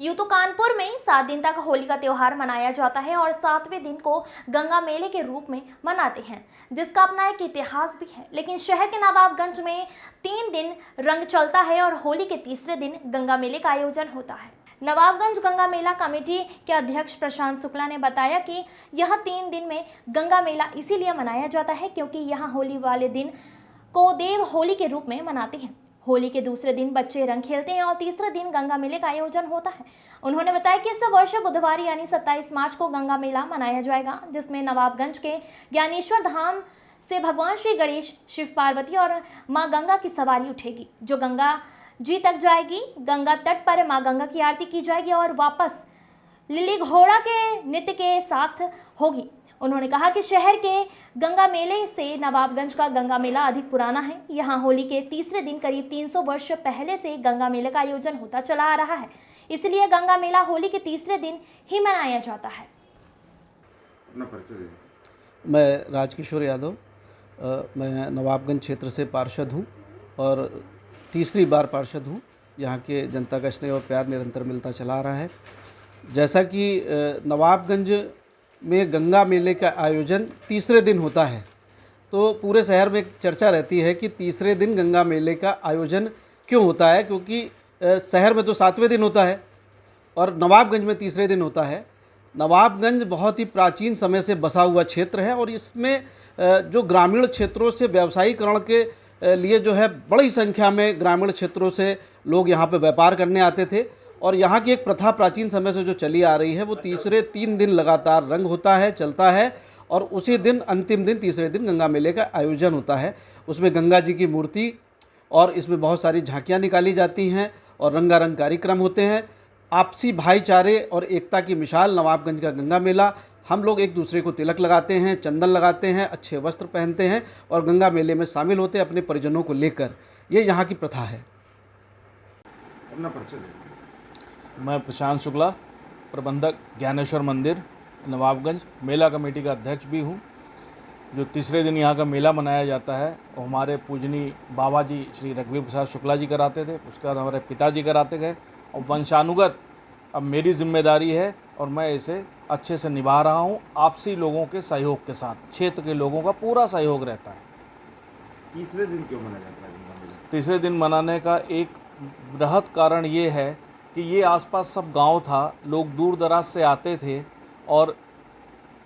यूं तो कानपुर में 7 दिन तक होली का त्योहार मनाया जाता है और 7वें दिन को गंगा मेले के रूप में मनाते हैं, जिसका अपना एक इतिहास भी है। लेकिन शहर के नवाबगंज में 3 दिन रंग चलता है और होली के तीसरे दिन गंगा मेले का आयोजन होता है। नवाबगंज गंगा मेला कमेटी के अध्यक्ष प्रशांत शुक्ला ने बताया कि यह 3 दिन में गंगा मेला इसीलिए मनाया जाता है क्योंकि यहाँ होली वाले दिन को देव होली के रूप में मनाते हैं। होली के दूसरे दिन बच्चे रंग खेलते हैं और तीसरे दिन गंगा मेले का आयोजन होता है। उन्होंने बताया कि इस वर्ष बुधवार यानी 27 मार्च को गंगा मेला मनाया जाएगा, जिसमें नवाबगंज के ज्ञानेश्वर धाम से भगवान श्री गणेश, शिव पार्वती और मां गंगा की सवारी उठेगी, जो गंगा जी तक जाएगी। गंगा तट पर मां गंगा की आरती की जाएगी और वापस लिली घोड़ा के नृत्य के साथ होगी। उन्होंने कहा कि शहर के गंगा मेले से नवाबगंज का गंगा मेला अधिक पुराना है। यहाँ होली के तीसरे दिन करीब 300 वर्ष पहले से गंगा मेले का आयोजन होता चला आ रहा है, इसलिए गंगा मेला होली के तीसरे दिन ही मनाया जाता है। मैं राजकिशोर यादव, मैं नवाबगंज क्षेत्र से पार्षद हूँ और तीसरी बार पार्षद हूँ। यहाँ के जनता का स्नेह और प्यार निरंतर मिलता चला आ रहा है। जैसा कि नवाबगंज में गंगा मेले का आयोजन तीसरे दिन होता है, तो पूरे शहर में एक चर्चा रहती है कि तीसरे दिन गंगा मेले का आयोजन क्यों होता है, क्योंकि शहर में तो 7वें दिन होता है और नवाबगंज में तीसरे दिन होता है। नवाबगंज बहुत ही प्राचीन समय से बसा हुआ क्षेत्र है और इसमें जो ग्रामीण क्षेत्रों से व्यावसायीकरण के लिए जो है बड़ी संख्या में ग्रामीण क्षेत्रों से लोग यहाँ पे व्यापार करने आते थे और यहाँ की एक प्रथा प्राचीन समय से जो चली आ रही है, वो तीसरे 3 दिन लगातार रंग होता है, चलता है और उसी दिन अंतिम दिन तीसरे दिन गंगा मेले का आयोजन होता है। उसमें गंगा जी की मूर्ति और इसमें बहुत सारी झांकियाँ निकाली जाती हैं और रंगारंग कार्यक्रम होते हैं। आपसी भाईचारे और एकता की मिसाल नवाबगंज का गंगा मेला। हम लोग एक दूसरे को तिलक लगाते हैं, चंदन लगाते हैं, अच्छे वस्त्र पहनते हैं और गंगा मेले में शामिल होते हैं अपने परिजनों को लेकर। ये यहाँ की प्रथा है। अपना परिचय दें। मैं प्रशांत शुक्ला, प्रबंधक ज्ञानेश्वर मंदिर नवाबगंज, मेला कमेटी का अध्यक्ष भी हूँ। जो तीसरे दिन यहाँ का मेला मनाया जाता है वो हमारे पूजनीय बाबा जी श्री रघुवीर प्रसाद शुक्ला जी कराते थे, उसके बाद हमारे पिताजी कराते गए और वंशानुगत अब मेरी जिम्मेदारी है और मैं इसे अच्छे से निभा रहा हूँ। आपसी लोगों के सहयोग के साथ क्षेत्र के लोगों का पूरा सहयोग रहता है। तीसरे दिन क्यों मनाया जाता है? तीसरे दिन मनाने का एक बृहद कारण ये है कि ये आसपास सब गांव था, लोग दूर दराज से आते थे और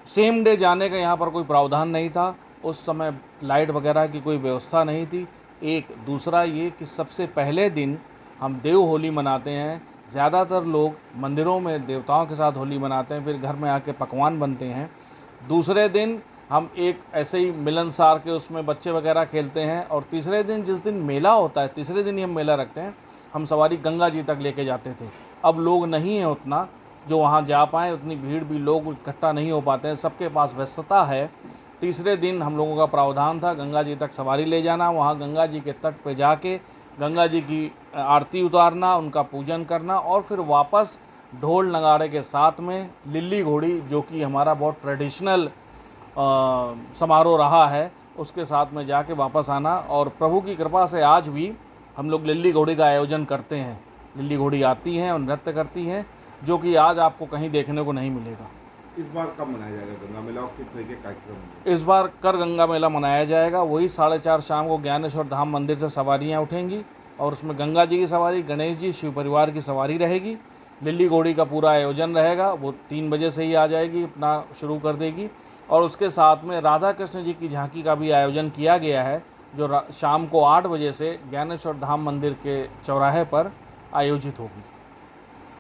सेम डे जाने का यहाँ पर कोई प्रावधान नहीं था। उस समय लाइट वगैरह की कोई व्यवस्था नहीं थी। एक दूसरा ये कि सबसे पहले दिन हम देव होली मनाते हैं। ज़्यादातर लोग मंदिरों में देवताओं के साथ होली मनाते हैं, फिर घर में आके पकवान बनते हैं। दूसरे दिन हम एक ऐसे ही मिलनसार के उसमें बच्चे वगैरह खेलते हैं और तीसरे दिन जिस दिन मेला होता है, तीसरे दिन ही हम मेला रखते हैं। हम सवारी गंगा जी तक लेके जाते थे। अब लोग नहीं है उतना जो वहाँ जा पाएँ, उतनी भीड़ भी लोग इकट्ठा नहीं हो पाते हैं, सबके पास व्यस्तता है। तीसरे दिन हम लोगों का प्रावधान था गंगा जी तक सवारी ले जाना, वहाँ गंगा जी के तट पे जाके गंगा जी की आरती उतारना, उनका पूजन करना और फिर वापस ढोल नगाड़े के साथ में लिल्ली घोड़ी, जो कि हमारा बहुत ट्रेडिशनल समारोह रहा है, उसके साथ में जाके वापस आना। और प्रभु की कृपा से आज भी हम लोग लिल्ली घोड़ी का आयोजन करते हैं। लिल्ली घोड़ी आती हैं और नृत्य करती हैं, जो कि आज आपको कहीं देखने को नहीं मिलेगा। इस बार कब मनाया जाएगा गंगा मेला और किस तरह के कार्यक्रम होंगे? इस बार कर गंगा मेला मनाया जाएगा। वही 4:30 शाम को ज्ञानेश्वर धाम मंदिर से सवारियां उठेंगी और उसमें गंगा जी की सवारी, गणेश जी, शिव परिवार की सवारी रहेगी। लिल्ली घोड़ी का पूरा आयोजन रहेगा, वो 3 बजे से ही आ जाएगी, अपना शुरू कर देगी। और उसके साथ में राधा कृष्ण जी की झांकी का भी आयोजन किया गया है, जो शाम को 8 बजे से ज्ञानेश्वर धाम मंदिर के चौराहे पर आयोजित होगी।